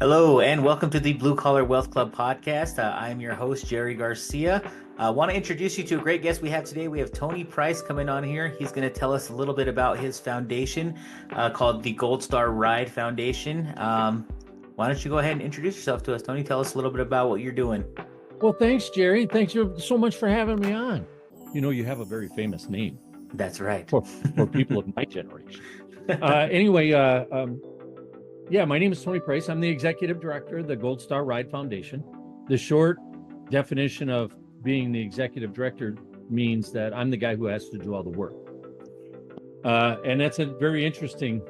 Hello, and welcome to the Blue Collar Wealth Club podcast. I'm your host, Jerry Garcia. I want to introduce you to a great guest we have today. We have Tony Price coming on here. He's going to tell us a little bit about his foundation called the Gold Star Ride Foundation. Why don't you go ahead and introduce yourself to us, Tony? Tell us a little bit about what you're doing. Well, thanks, Jerry. Thanks so much for having me on. You have a very famous name That's right. for people of my generation. Anyway, yeah, my name is Tony Price. I'm the executive director of the Gold Star Ride Foundation. The short definition of being the executive director means that I'm the guy who has to do all the work. And that's a very interesting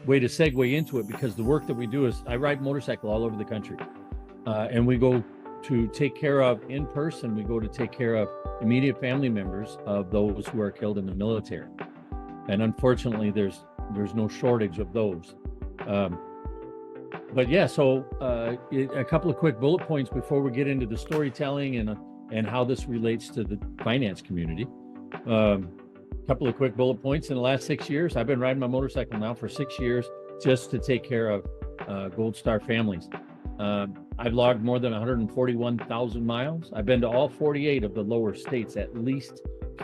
way to segue into it, because the work that we do is I ride motorcycle all over the country. And we go to take care of in person, we go to take care of immediate family members of those who are killed in the military. And unfortunately, there's no shortage of those. But yeah, so a couple of quick bullet points before we get into the storytelling and how this relates to the finance community. A couple of quick bullet points. In the last 6 years, I've been riding my motorcycle now for 6 years just to take care of Gold Star families. I've logged more than 141,000 miles. I've been to all 48 of the lower states at least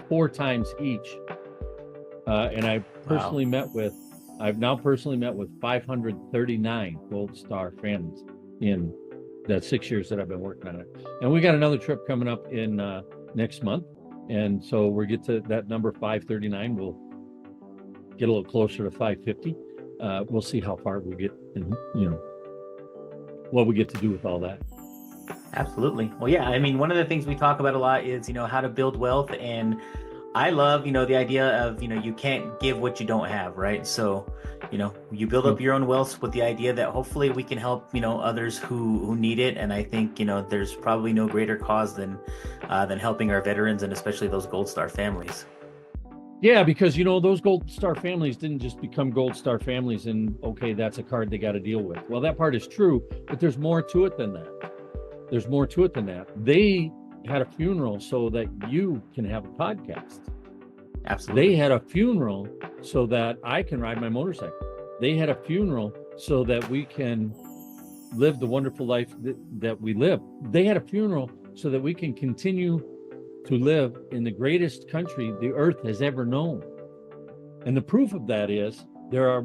4 times each. And I've now personally met with 539 Gold Star families in the 6 years that I've been working on it. And we got another trip coming up in next month. And so we'll get to that number 539. We'll get a little closer to 550. We'll see how far we get and, what we get to do with all that. Absolutely. Well, yeah, I mean, one of the things we talk about a lot is, how to build wealth. And I love, the idea of, you can't give what you don't have, right? So, you build up your own wealth with the idea that hopefully we can help, others who need it. And I think, there's probably no greater cause than helping our veterans and especially those Gold Star families. Yeah, because, those Gold Star families didn't just become Gold Star families and, okay, that's a card they got to deal with. Well, that part is true, but there's more to it than that. They had a funeral so that you can have a podcast. Absolutely. They had a funeral so that I can ride my motorcycle. They had a funeral so that we can live the wonderful life that we live. They had a funeral so that we can continue to live in the greatest country the earth has ever known. And the proof of that is there are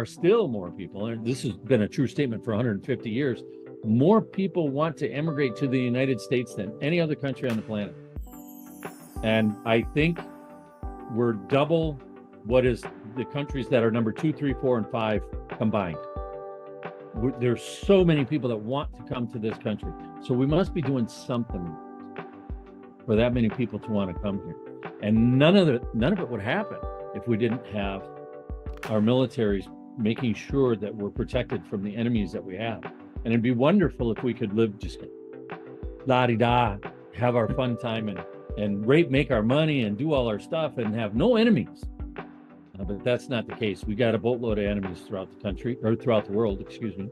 still more people, and this has been a true statement for 150 years, more people want to immigrate to the United States than any other country on the planet. And I think we're double what is the countries that are number 2, 3, 4, and 5 combined. There's so many people that want to come to this country. So we must be doing something for that many people to want to come here. And none of it would happen if we didn't have our militaries making sure that we're protected from the enemies that we have. And it'd be wonderful if we could live just la-di-da, have our fun time and make our money and do all our stuff and have no enemies. But that's not the case. We got a boatload of enemies throughout the country, or throughout the world, excuse me.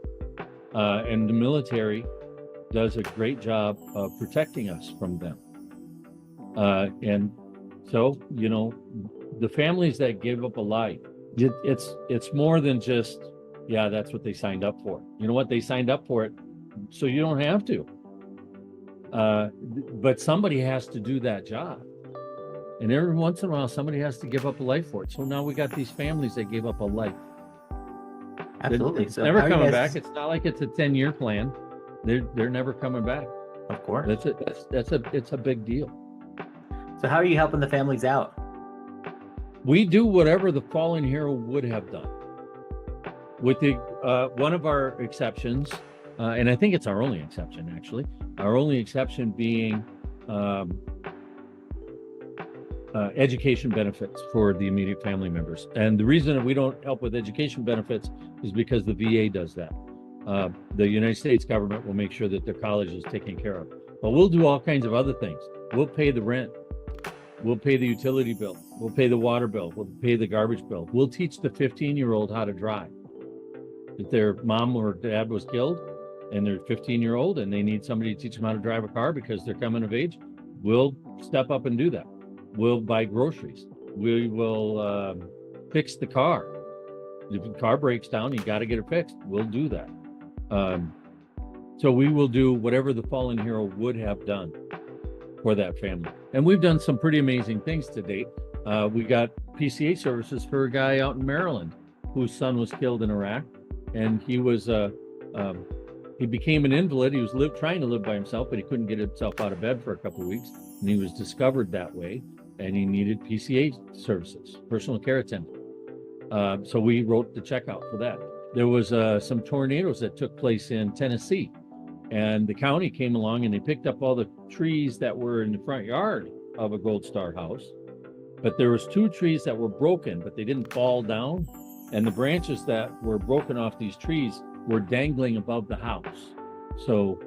And the military does a great job of protecting us from them. And so, the families that give up a life, it's more than just, yeah, that's what they signed up for. You know what? They signed up for it so you don't have to. But somebody has to do that job. And every once in a while, somebody has to give up a life for it. So now we got these families that gave up a life. Absolutely. It's never coming back. It's not like it's a 10-year plan. They're never coming back. Of course. It's a big deal. So how are you helping the families out? We do whatever the fallen hero would have done. With the one of our exceptions, and I think it's our only exception, actually. Our only exception being education benefits for the immediate family members. And the reason that we don't help with education benefits is because the VA does that. The United States government will make sure that their college is taken care of. But we'll do all kinds of other things. We'll pay the rent. We'll pay the utility bill. We'll pay the water bill. We'll pay the garbage bill. We'll teach the 15-year-old how to drive. If their mom or dad was killed and they're 15-year-old and they need somebody to teach them how to drive a car because they're coming of age, we'll step up and do that. We'll buy groceries. We will fix the car. If the car breaks down, you got to get it fixed. We'll do that. Um, so we will do whatever the fallen hero would have done for that family. And we've done some pretty amazing things to date. We got PCA services for a guy out in Maryland whose son was killed in Iraq, and he became an invalid. He was trying to live by himself, but he couldn't get himself out of bed for a couple of weeks, and he was discovered that way, and he needed PCA services, personal care attendant. So we wrote the check out for that. There was some tornadoes that took place in Tennessee, and the county came along and they picked up all the trees that were in the front yard of a Gold Star house. But there was 2 trees that were broken, but they didn't fall down. And the branches that were broken off these trees were dangling above the house. So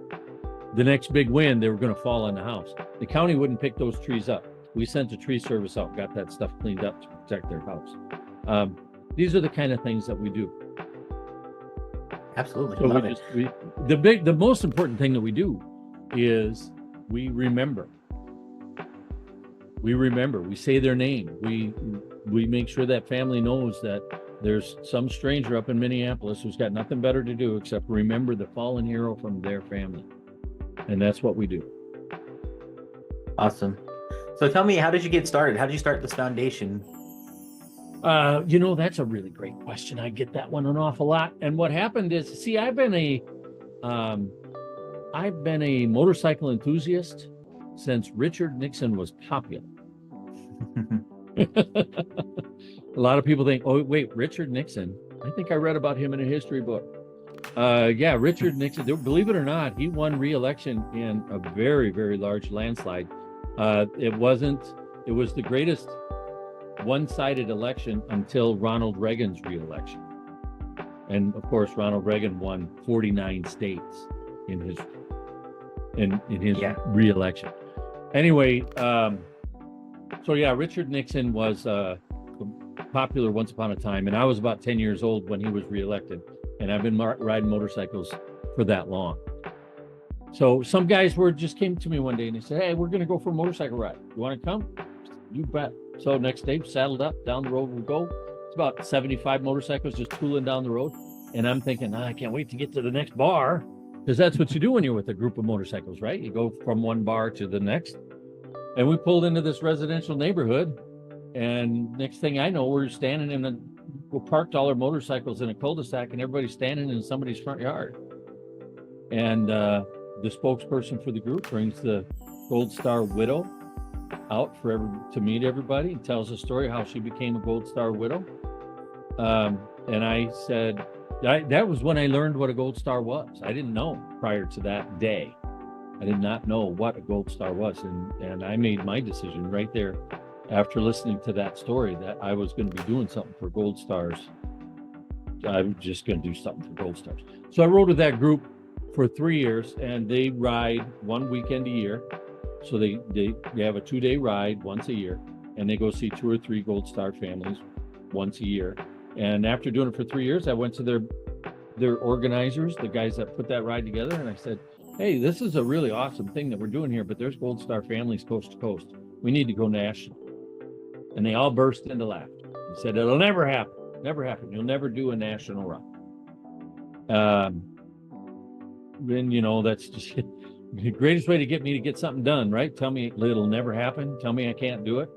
the next big wind, they were going to fall on the house. The county wouldn't pick those trees up. We sent a tree service out, got that stuff cleaned up to protect their house. These are the kind of things that we do. Absolutely. So Love it. the most important thing that we do is we remember. We remember. We say their name. We make sure that family knows that there's some stranger up in Minneapolis who's got nothing better to do except remember the fallen hero from their family. And that's what we do. Awesome. So tell me, how did you get started? How did you start this foundation? That's a really great question. I get that one an awful lot. And what happened is, see, I've been a motorcycle enthusiast since Richard Nixon was popular. A lot of people think, oh, wait, Richard Nixon. I think I read about him in a history book. Yeah, Richard Nixon, believe it or not, he won re-election in a very, very large landslide. It was the greatest one-sided election until Ronald Reagan's re-election. And of course, Ronald Reagan won 49 states in his re-election. Anyway, so yeah, Richard Nixon was popular once upon a time, and I was about 10 years old when he was re-elected, and I've been riding motorcycles for that long. So some guys just came to me one day and they said, hey, we're going to go for a motorcycle ride. You want to come? You bet. So next day, saddled up, down the road we go. It's about 75 motorcycles just tooling down the road. And I'm thinking, I can't wait to get to the next bar, because that's what you do when you're with a group of motorcycles, right? You go from one bar to the next. And we pulled into this residential neighborhood. And next thing I know, we're parked all our motorcycles in a cul-de-sac, and everybody's standing in somebody's front yard. And the spokesperson for the group brings the Gold Star widow out to meet everybody, and tells a story how she became a Gold Star widow. And I said, that was when I learned what a Gold Star was. I didn't know prior to that day. I did not know what a Gold Star was. And I made my decision right there after listening to that story that I was going to be doing something for Gold Stars. I was just going to do something for Gold Stars. So I rode with that group for 3 years, and they ride one weekend a year. So they have a 2-day ride once a year, and they go see 2 or 3 Gold Star families once a year. And after doing it for 3 years, I went to their organizers, the guys that put that ride together, and I said, hey, this is a really awesome thing that we're doing here, but there's Gold Star families coast to coast. We need to go national. And they all burst into laughter. He said, it'll never happen. Never happen. You'll never do a national ride. Then, that's just the greatest way to get me to get something done, right? Tell me it'll never happen. Tell me I can't do it.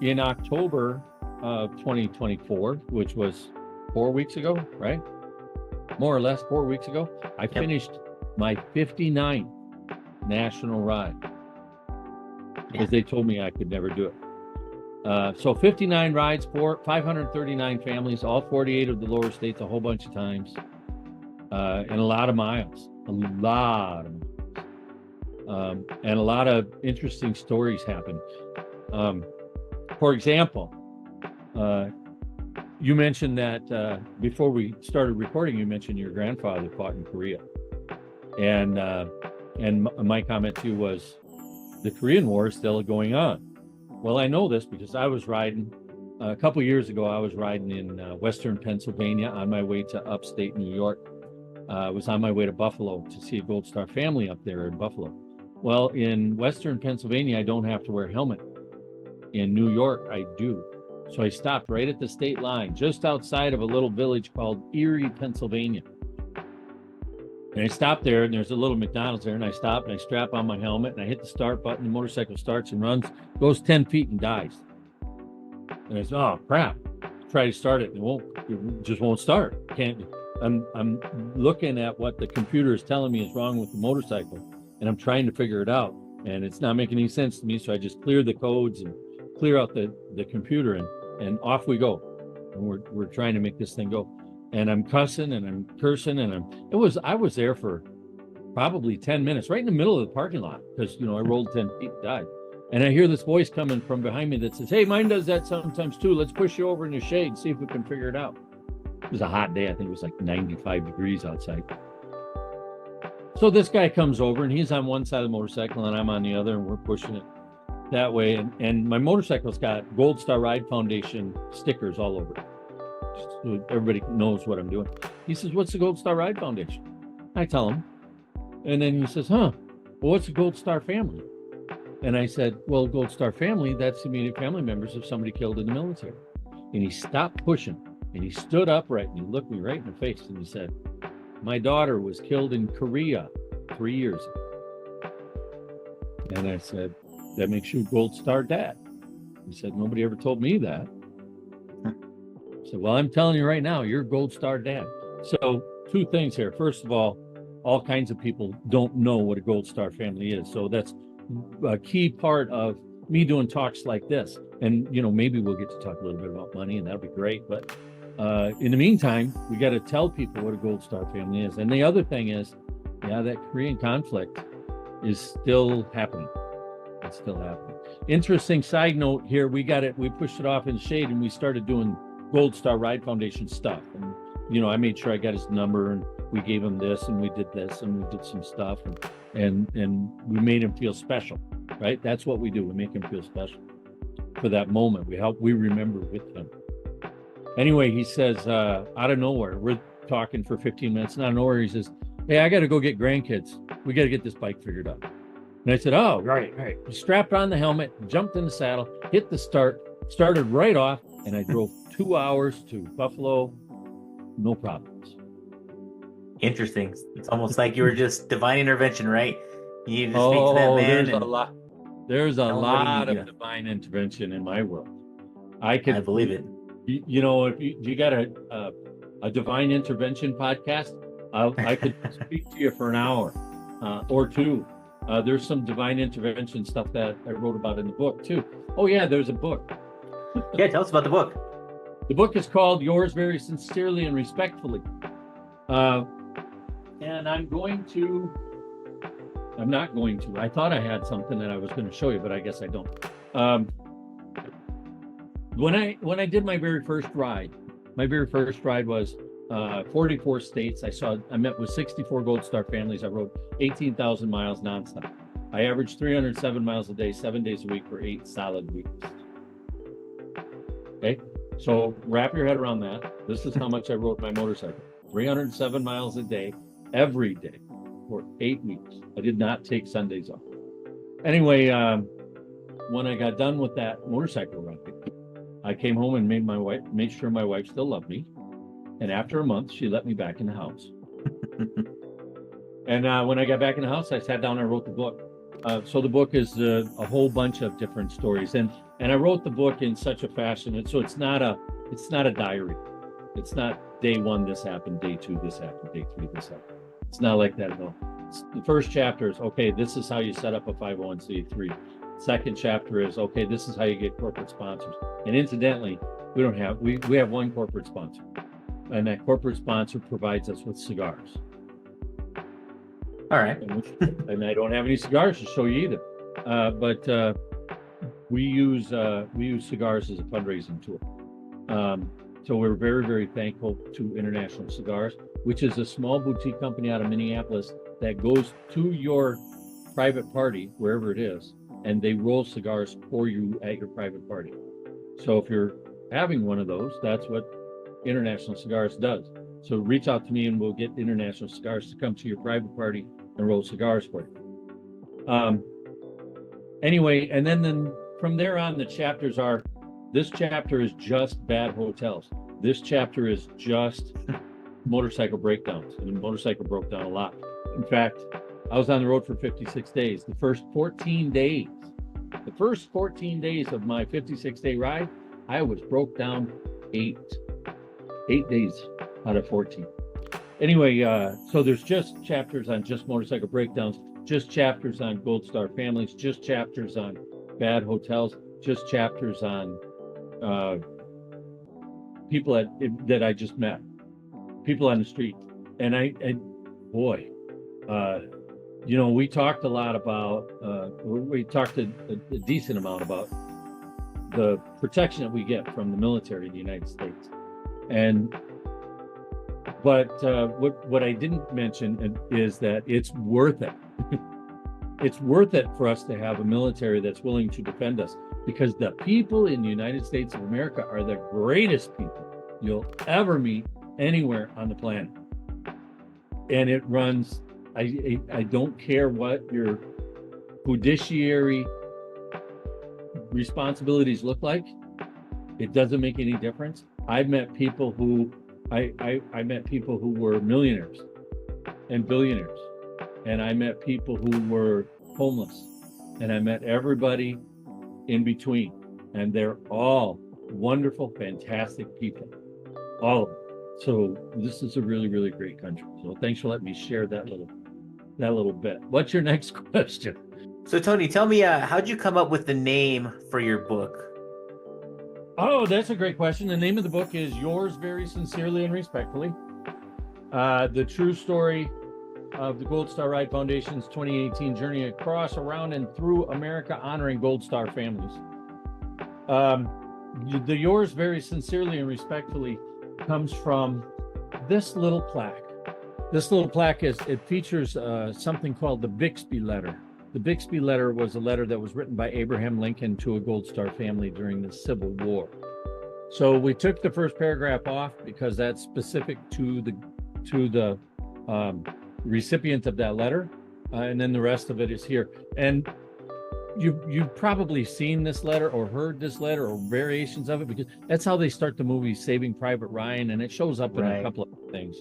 In October of 2024, which was 4 weeks ago, right? More or less 4 weeks ago, I finished my 59th national ride, because they told me I could never do it. So 59 rides, 539 families, all 48 of the lower states, a whole bunch of times, and a lot of miles. And a lot of interesting stories happen. For example, you mentioned that before we started recording, you mentioned your grandfather fought in Korea. And my comment to you was, the Korean War is still going on. Well, I know this because I was riding, a couple of years ago, I was riding in Western Pennsylvania on my way to upstate New York. I was on my way to Buffalo to see a Gold Star family up there in Buffalo. Well, in Western Pennsylvania, I don't have to wear a helmet. In New York, I do. So I stopped right at the state line, just outside of a little village called Erie, Pennsylvania. And I stopped there, and there's a little McDonald's there, and I stop and I strap on my helmet and I hit the start button. The motorcycle starts and runs, goes 10 feet and dies. And I said, oh crap. Try to start it, and it just won't start. Can't. I'm looking at what the computer is telling me is wrong with the motorcycle, and I'm trying to figure it out, and it's not making any sense to me. So I just clear the codes and clear out the computer, and off we go. And we're trying to make this thing go. And I'm cussing and I'm cursing, and I was there for probably 10 minutes, right in the middle of the parking lot, because I rolled 10 feet and died. And I hear this voice coming from behind me that says, hey, mine does that sometimes too. Let's push you over in the shade and see if we can figure it out. It was a hot day. I think it was like 95 degrees outside. So this guy comes over, and he's on one side of the motorcycle and I'm on the other, and we're pushing it that way. And my motorcycle's got Gold Star Ride Foundation stickers all over it. So everybody knows what I'm doing. He says, what's the Gold Star Ride Foundation? I tell him. And then he says, well, what's the Gold Star family? And I said, well, Gold Star family, that's immediate family members of somebody killed in the military. And he stopped pushing, and he stood upright, and he looked me right in the face, and he said, my daughter was killed in Korea 3 years ago. And I said, that makes you Gold Star dad. He said, nobody ever told me that. I said, well, I'm telling you right now, you're Gold Star dad. So 2 things here. First of all kinds of people don't know what a Gold Star family is. So that's a key part of me doing talks like this. And, maybe we'll get to talk a little bit about money, and that'll be great. But in the meantime, we got to tell people what a Gold Star family is. And the other thing is, that Korean conflict is still happening. It's still happening. Interesting side note here. We pushed it off in shade, and we started doing Gold Star Ride Foundation stuff. And, I made sure I got his number, and we gave him this, and we did this, and we did some stuff, and we made him feel special, right? That's what we do. We make him feel special for that moment. We remember with him. Anyway, he says, out of nowhere, we're talking for 15 minutes, and out of nowhere, he says, hey, I got to go get grandkids. We got to get this bike figured out. And I said, oh, right. He strapped on the helmet, jumped in the saddle, hit the start, started right off, and I drove 2 hours to Buffalo, no problems. Interesting. It's almost like you were just divine intervention, right? You need to speak to that man. There's a lot of divine intervention in my world. I believe it. If you got a divine intervention podcast, I could speak to you for an hour or 2. There's some divine intervention stuff that I wrote about in the book too. Oh yeah, there's a book. Yeah, tell us about the book. The book is called Yours Very Sincerely and Respectfully. And I'm not going to. I thought I had something that I was going to show you, but I guess I don't. When I did my very first ride was 44 states. I met with 64 Gold Star families. I rode 18,000 miles nonstop. I averaged 307 miles a day, 7 days a week for 8 solid weeks. Okay, so wrap your head around that. This is how much I rode my motorcycle: 307 miles a day, every day, for 8 weeks. I did not take Sundays off. Anyway, when I got done with that motorcycle ride, I came home and made sure my wife still loved me. And after a month, she let me back in the house. And when I got back in the house, I sat down and I wrote the book. So the book is a whole bunch of different stories, and I wrote the book in such a fashion, so it's not a diary. It's not day 1 this happened, day 2 this happened, day 3 this happened. It's not like that at all. The first chapter is, okay, this is how you set up a 501c3. Second chapter is, okay, this is how you get corporate sponsors. And incidentally, we have one corporate sponsor, and that corporate sponsor provides us with cigars. All right. And I don't have any cigars to show you either. But we use cigars as a fundraising tool. So we're very, very thankful to International Cigars, which is a small boutique company out of Minneapolis that goes to your private party, wherever it is, and they roll cigars for you at your private party. So if you're having one of those, that's what International Cigars does. So reach out to me and we'll get International Cigars to come to your private party and roll cigars for you. Anyway, and then from there on, the chapters are This chapter is just bad hotels. This chapter is just motorcycle breakdowns, and the motorcycle broke down a lot. In fact, I was on the road for 56 days. The first 14 days of my 56-day ride, I was broke down eight days out of 14. Anyway, so there's just chapters on just motorcycle breakdowns, just chapters on Gold Star families, just chapters on bad hotels, just chapters on people that I just met, people on the street. And boy, we talked a lot about, we talked a decent amount about the protection that we get from the military in the United States. But what I didn't mention is that it's worth it. It's worth it for us to have a military that's willing to defend us, because the people in the United States of America are the greatest people you'll ever meet anywhere on the planet. And it runs, I don't care what your judiciary responsibilities look like. It doesn't make any difference. I've met people who I met people who were millionaires and billionaires, and I met people who were homeless, and I met everybody in between, and they're all wonderful, fantastic people, all of them. So this is a really, really great country. So thanks for letting me share that little bit. What's your next question? So Tony, tell me, how'd you come up with the name for your book? Oh, that's a great question. The name of the book is Yours Very Sincerely and Respectfully, the true story of the Gold Star Ride Foundation's 2018 journey across, around, and through America, honoring Gold Star families. The Yours Very Sincerely and Respectfully comes from this little plaque. This little plaque features something called the Bixby Letter. The Bixby Letter was a letter that was written by Abraham Lincoln to a Gold Star family during the Civil War. So we took the first paragraph off because that's specific to the recipient of that letter, and then the rest of it is here. And you've probably seen this letter or heard this letter or variations of it, because that's how they start the movie Saving Private Ryan, and it shows up in a couple of things.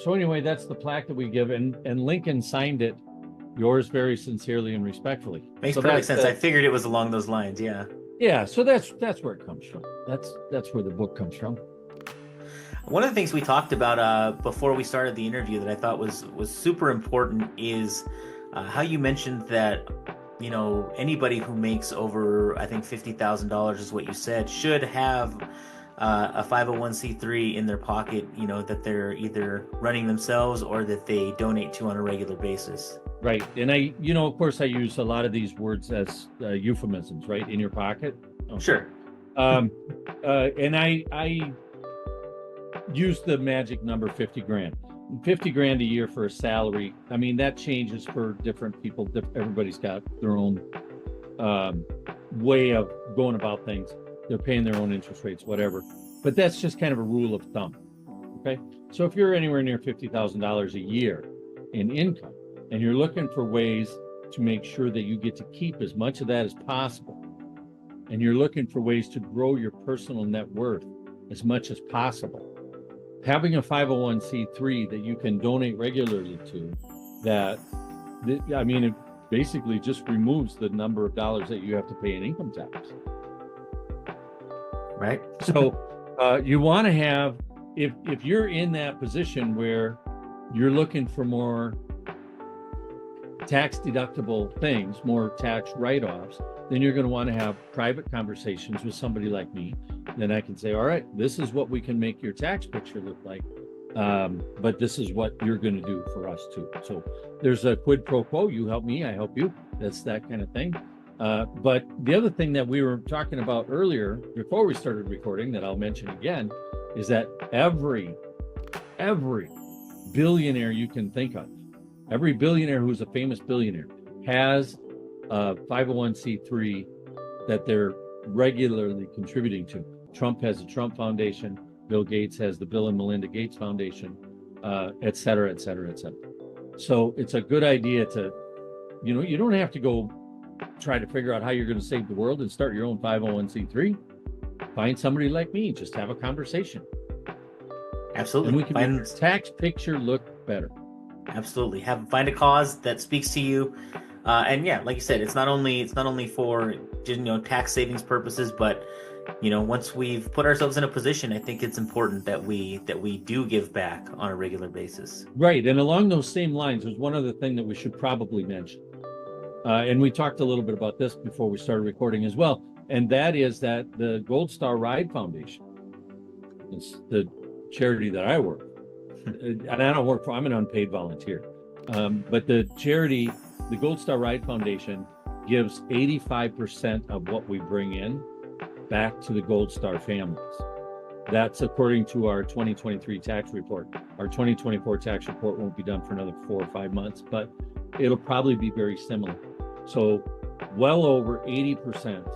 So anyway, that's the plaque that we give, and Lincoln signed it, Yours Very Sincerely and Respectfully. Makes perfect sense. I figured it was along those lines. Yeah. Yeah. So that's where it comes from. That's where the book comes from. One of the things we talked about before we started the interview that I thought was super important is how you mentioned that, anybody who makes over, I think, $50,000 is what you said, should have a 501c3 in their pocket, that they're either running themselves or that they donate to on a regular basis. Right. And I, of course, I use a lot of these words as euphemisms, right? In your pocket. Okay. Sure. And I use the magic number 50 grand. 50 grand a year for a salary. I mean, that changes for different people. Everybody's got their own way of going about things. They're paying their own interest rates, whatever. But that's just kind of a rule of thumb. Okay. So if you're anywhere near $50,000 a year in income, and you're looking for ways to make sure that you get to keep as much of that as possible, and you're looking for ways to grow your personal net worth as much as possible, having a 501c3 that you can donate regularly to, it basically just removes the number of dollars that you have to pay in income tax. Right. So you want to have, if you're in that position where you're looking for more tax deductible things, more tax write-offs, then you're going to want to have private conversations with somebody like me. Then I can say, all right, this is what we can make your tax picture look like. But this is what you're going to do for us too. So there's a quid pro quo. You help me, I help you. That's that kind of thing. But the other thing that we were talking about earlier, before we started recording, that I'll mention again, is that every billionaire you can think of, every billionaire who's a famous billionaire, has a 501c3 that they're regularly contributing to. Trump has the Trump Foundation. Bill Gates has the Bill and Melinda Gates Foundation, et cetera, et cetera, et cetera. So it's a good idea to, you don't have to go try to figure out how you're going to save the world and start your own 501c3, find somebody like me, just have a conversation. Absolutely. And we can make the tax picture look better. Absolutely. Find a cause that speaks to you. And yeah, like you said, it's not only for tax savings purposes, but once we've put ourselves in a position, I think it's important that we do give back on a regular basis. Right. And along those same lines, there's one other thing that we should probably mention. And we talked a little bit about this before we started recording as well. And that is that the Gold Star Ride Foundation, it's the charity that I work for. And I don't work for, I'm an unpaid volunteer. But the charity, the Gold Star Ride Foundation, gives 85% of what we bring in back to the Gold Star families. That's according to our 2023 tax report. Our 2024 tax report won't be done for another 4 or 5 months, but it'll probably be very similar. So well over 80%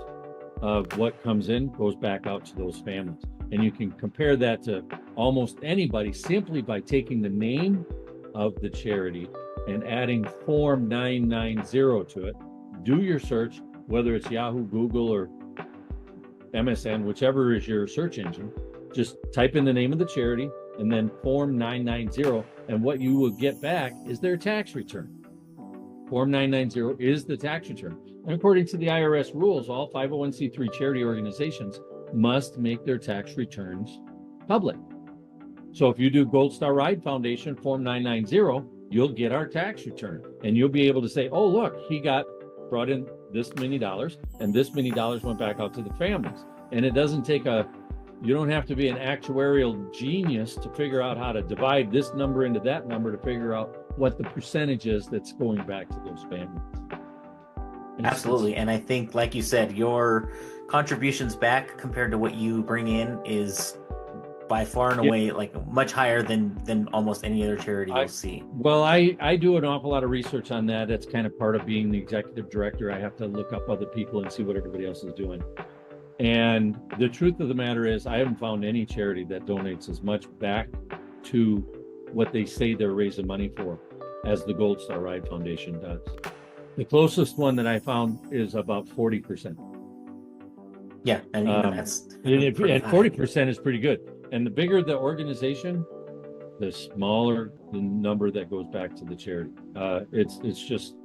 of what comes in goes back out to those families. And you can compare that to almost anybody simply by taking the name of the charity and adding Form 990 to it. Do your search, whether it's Yahoo, Google, or MSN, whichever is your search engine. Just type in the name of the charity and then Form 990, and what you will get back is their tax return. Form 990 is the tax return. And according to the IRS rules, all 501c3 charity organizations must make their tax returns public. So if you do Gold Star Ride Foundation Form 990, you'll get our tax return. And you'll be able to say, oh, look, he brought in this many dollars, and this many dollars went back out to the families. And it doesn't take you don't have to be an actuarial genius to figure out how to divide this number into that number to figure out what the percentage is that's going back to those families. Absolutely. And I think, like you said, your contributions back compared to what you bring in is by far and away like much higher than almost any other charity you'll see. Well, I do an awful lot of research on that. That's kind of part of being the executive director. I have to look up other people and see what everybody else is doing. And the truth of the matter is, I haven't found any charity that donates as much back to what they say they're raising money for as the Gold Star Ride Foundation does. The closest one that I found is about 40%. Yeah, and that's and 40% is pretty good. And the bigger the organization, the smaller the number that goes back to the charity. It's just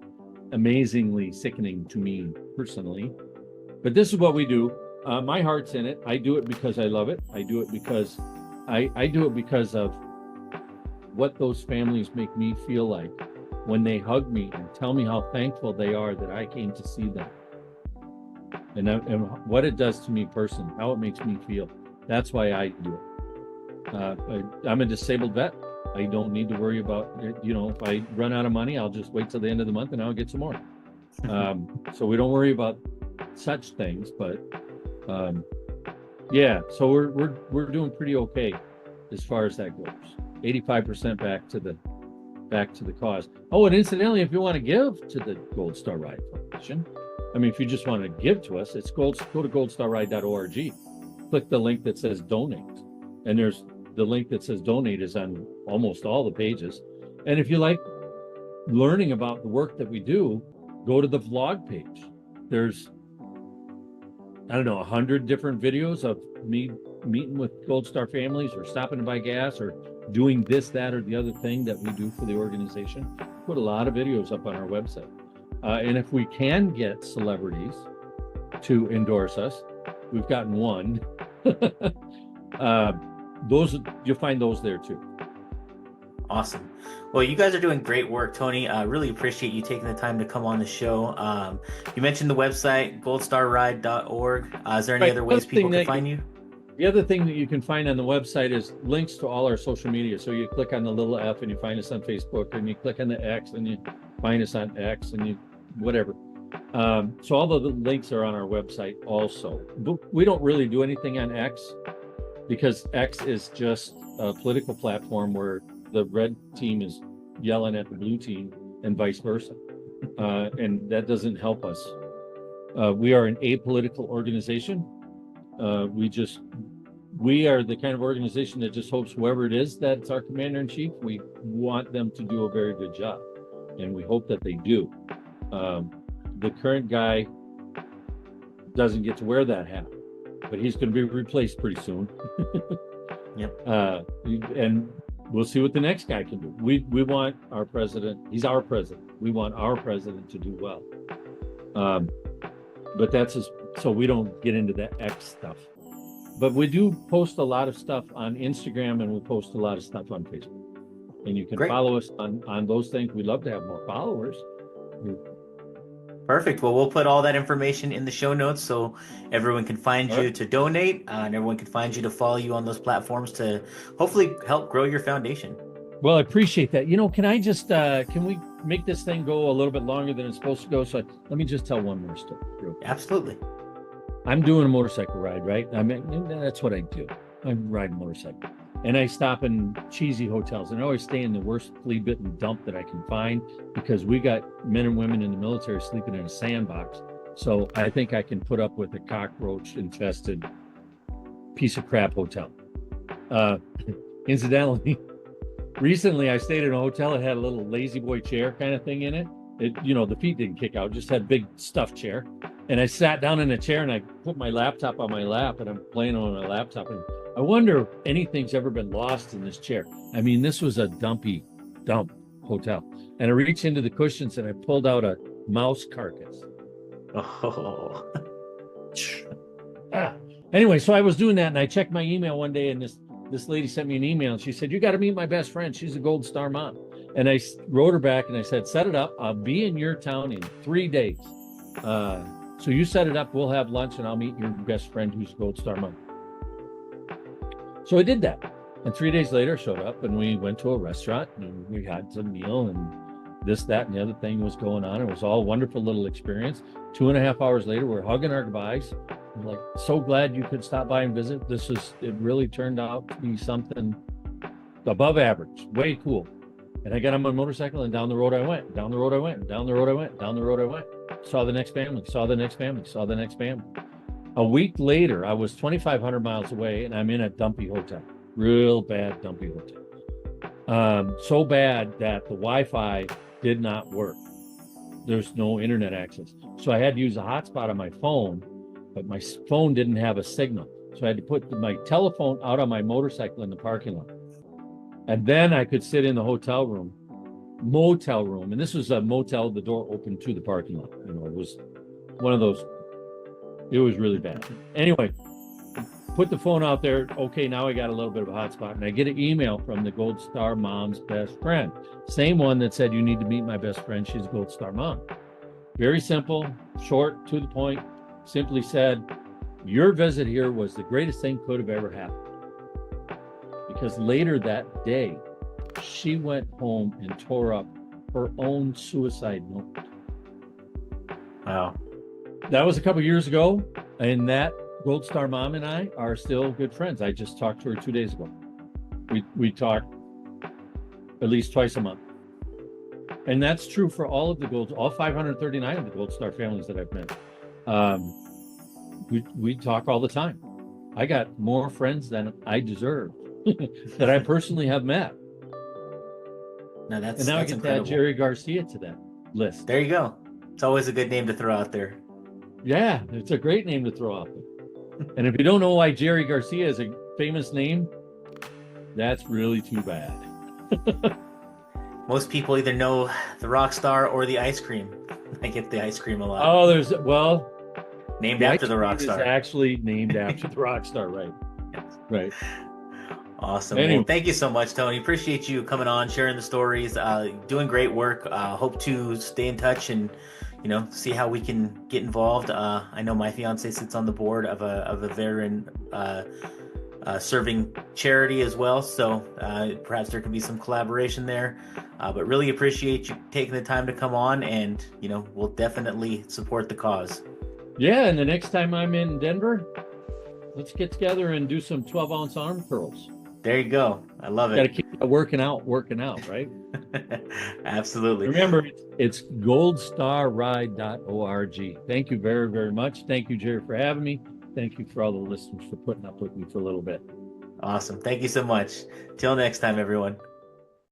amazingly sickening to me personally. But this is what we do. My heart's in it. I do it because I love it. I do it because I do it because of what those families make me feel like when they hug me and tell me how thankful they are that I came to see them. And what it does to me personally, how it makes me feel. That's why I do it. I'm a disabled vet. I don't need to worry about, if I run out of money, I'll just wait till the end of the month and I'll get some more. So we don't worry about such things, but so we're doing pretty okay as far as that goes. 85% back to the cause. Oh, and incidentally, if you want to give to the Gold Star Ride Foundation, if you just want to give to us, it's go to goldstarride.org. Click the link that says donate, and there's the link that says donate is on almost all the pages. And if you like learning about the work that we do, go to the vlog page. There's 100 different videos of me meeting with Gold Star families or stopping to buy gas or doing this, that, or the other thing that we do for the organization. Put a lot of videos up on our website. And if we can get celebrities to endorse us, we've gotten one. You'll find those there too. Awesome. Well, you guys are doing great work, Tony. I really appreciate you taking the time to come on the show. You mentioned the website, goldstarride.org. Is there any other ways people can find you? The other thing that you can find on the website is links to all our social media. So you click on the little F and you find us on Facebook, and you click on the X and you find us on X, and you whatever. So all the links are on our website also. But we don't really do anything on X because X is just a political platform where the red team is yelling at the blue team and vice versa. And that doesn't help us. We are an apolitical organization. We are the kind of organization that just hopes whoever it is that's our commander-in-chief, we want them to do a very good job. And we hope that they do. the current guy doesn't get to wear that hat, but he's going to be replaced pretty soon. Yep. And we'll see what the next guy can do. We want our president. He's our president. We want our president to do well. But that's just, so we don't get into that X stuff. But we do post a lot of stuff on Instagram, and we post a lot of stuff on Facebook. And you can Great. follow us on those things. We'd love to have more followers. Perfect. Well, we'll put all that information in the show notes so everyone can find you to donate, and everyone can find you to follow you on those platforms to hopefully help grow your foundation. Well, I appreciate that. Can I just, can we make this thing go a little bit longer than it's supposed to go? So let me just tell one more story. Absolutely. I'm doing a motorcycle ride, right? I mean, that's what I do. I ride a motorcycle. And I stop in cheesy hotels, and I always stay in the worst flea-bitten dump that I can find, because we got men and women in the military sleeping in a sandbox. So I think I can put up with a cockroach-infested piece of crap hotel. Incidentally, recently I stayed in a hotel that had a little lazy boy chair kind of thing in it. The feet didn't kick out, just had a big stuffed chair. And I sat down in a chair and I put my laptop on my lap, and I'm playing on my laptop, and I wonder if anything's ever been lost in this chair. I mean, this was a dump hotel. And I reached into the cushions and I pulled out a mouse carcass. Oh. Anyway, so I was doing that, and I checked my email one day, and this lady sent me an email, and she said, "You got to meet my best friend. She's a Gold Star mom." And I wrote her back and I said, "Set it up. I'll be in your town in 3 days. So you set it up, we'll have lunch, and I'll meet your best friend who's a Gold Star mom." So I did that. And 3 days later, I showed up, and we went to a restaurant, and we had some meal, and this, that, and the other thing was going on. It was all a wonderful little experience. 2.5 hours later, we're hugging our goodbyes. I'm like, so glad you could stop by and visit. It really turned out to be something above average, way cool. And I got on my motorcycle, and down the road I went, down the road I went, down the road I went, down the road I went. Saw the next family, saw the next family, saw the next family. A week later, I was 2,500 miles away, and I'm in a dumpy hotel, real bad dumpy hotel. So bad that the Wi-Fi did not work. There's no internet access. So I had to use a hotspot on my phone, but my phone didn't have a signal. So I had to put my telephone out on my motorcycle in the parking lot. And then I could sit in the motel room. And this was a motel, the door open to the parking lot. It was one of those, it was really bad. Anyway, put the phone out there. Okay, now I got a little bit of a hotspot, and I get an email from the Gold Star mom's best friend. Same one that said, "You need to meet my best friend. She's a Gold Star mom." Very simple, short, to the point. Simply said, "Your visit here was the greatest thing could have ever happened." Because later that day, she went home and tore up her own suicide note. Wow. That was a couple years ago, and that Gold Star mom and I are still good friends. I just talked to her 2 days ago. We talk at least twice a month. And that's true for all 539 of the Gold Star families that I've met. We talk all the time. I got more friends than I deserve that I personally have met. No, and now that's I can incredible. add Jerry Garcia to that list. There you go. It's always a good name to throw out there. Yeah, it's a great name to throw out there. And if you don't know why Jerry Garcia is a famous name, that's really too bad. Most people either know the rock star or the ice cream. I get the ice cream a lot. Oh, named after the rock star. Is actually named after the rock star, right? Right. Awesome. Anyway. Well, thank you so much, Tony. Appreciate you coming on, sharing the stories, doing great work. Hope to stay in touch and, see how we can get involved. I know my fiance sits on the board of a veteran serving charity as well. So perhaps there could be some collaboration there. But really appreciate you taking the time to come on, and, we'll definitely support the cause. Yeah. And the next time I'm in Denver, let's get together and do some 12-ounce arm curls. There you go. I love it. Got to keep working out, right? Absolutely. Remember, it's goldstarride.org. Thank you very, very much. Thank you, Jerry, for having me. Thank you for all the listeners for putting up with me for a little bit. Awesome. Thank you so much. Till next time, everyone.